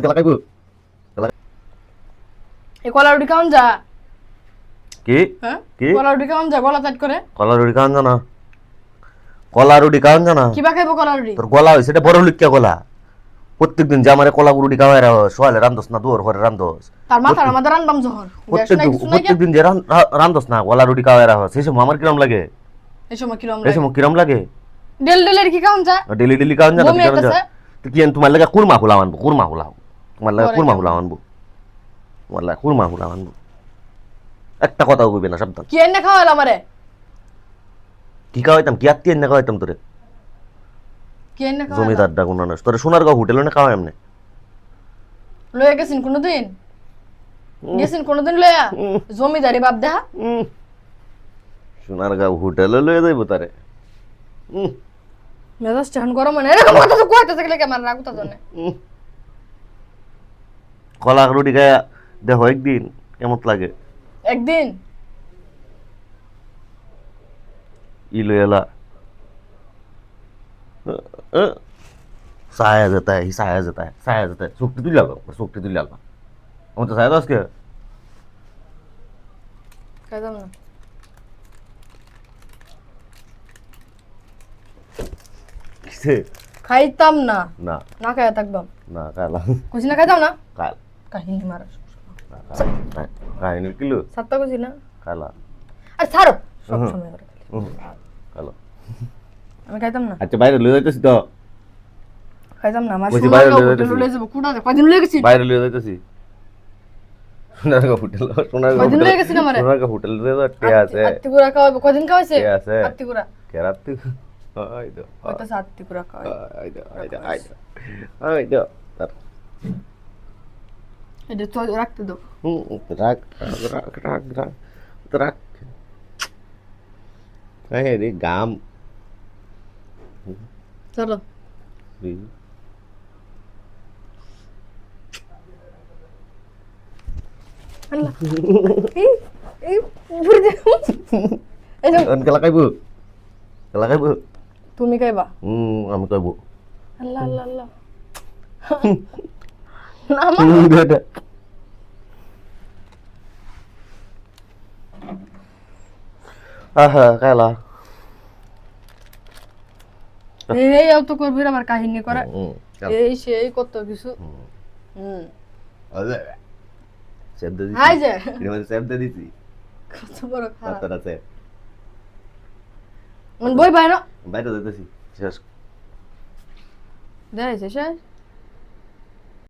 কেলা খাইবো এই কলা রুটি খাওন যা কি হ্যাঁ কি কলা রুটি খাওন যা গলা টাইট করে কলা রুটি খাওয়ান জানা কলা রুটি খাওয়ান জানা কিবা খাইবো কলা রুটি তোর গলা হয়েছে এটা বড় লুকিয়া গলা প্রত্যেকদিন যে আমার কলা রুটি খাওয়াই সোয়ালে রান্ধস না দুয়ার ঘরে রান্ধস তার মাথার আমাদের রান্দাম যখন প্রত্যেকদিন যে রান্ধস না গলা রুটি খাওয়াই রাখো সেই সময় আমার কিরম লাগে এই সময় কিরম এই সময় কিরম লাগে ডেল ডেলের কি খাওন যা ডেলি ডেলি খাওয়ান জানা বমি আইতাছে। তো কি তোমার লাগে কুরমা ফুলা আনবো কুরমা ফুলা তোমার লাগে কুরমা ফুলা আনবো তোমার লাগে কুরমা ফুলা আনবো একটা কথাও কইবে না সাবধান কি এনে খাওয়াল আমারে কি খাওয়াইতাম কি আত্মীয় না খাওয়াইতাম তোরে কি এনে খাওয়াল জমিদার ডাকুন না তোরে সোনারগাঁও হোটেলে না খাওয়াই এমনি লয়ে গেছিন কোনদিন গেছিন কোনদিন লয়া জমিদারি বাপ দেহা সোনারগাঁও হোটেলে লয়ে যাইব তারে মেজাজ টান গরম মানে এরকম কথা তো কইতে থাকলে কেমন রাগুতা জানে কলা রুটি খায়া দেখো একদিন কেমন লাগে একদিন ইলো এলা साया जाता है साया जाता है साया जाता है सुक्ति तुले आलबा सुक्ति तुले आलबा আমার তো সায়া দাস কে খাইতাম না কিসে খাইতাম না না না খাইয়া থাকবাম না কালা কইছি না খাইতাম না কাল কাহিনী মারা কাহিনী কিলো সাতটা কইছি না কালা আর ছাড়ো সব সময় করে কালো আমি খাইতাম না আচ্ছা বাইরে লয়ে যাইতেছি তো খাইতাম না আমার কইছি বাইরে সোনার লয়ে হোটেল যাইতেছি। লয়ে যাব কুড়া কয়দিন লয়ে গেছি বাইরে লয়ে যাইতেছি সোনারগাঁও হোটেল কয়দিন লয়ে গেছি না আমারে সোনারগাঁও হোটেল রে তো টে আছে আত্তিগুড়া খাওয়াবো কয়দিন খাওয়াইছে টে আছে আত্তিগুড়া কেরাতে আই দো কয়টা আত্তিগুড়া খাওয়াই I though I though I though I দো তার এটা তো রাখতে দাও রাগ রাগ রাগ রাগ রাগ রে গাম চলো আল্লাহ এই উপরে দেখো এই যে কেলা খাইব কেলা খাইব তুমি খাইবা আমি খাইব আল্লাহ আল্লাহ আল্লাহ না মা আহা কেলা এই তো করবি আমার কাহিনী করে এই সেই কত কিছু শব্দ দিছি হাই যে এর মধ্যে শব্দ দিছি কত বড় খারাপ কতটা আছে মন বই বাইরে বাইরে যাইতেছি শেষ দেখাইছে শেষ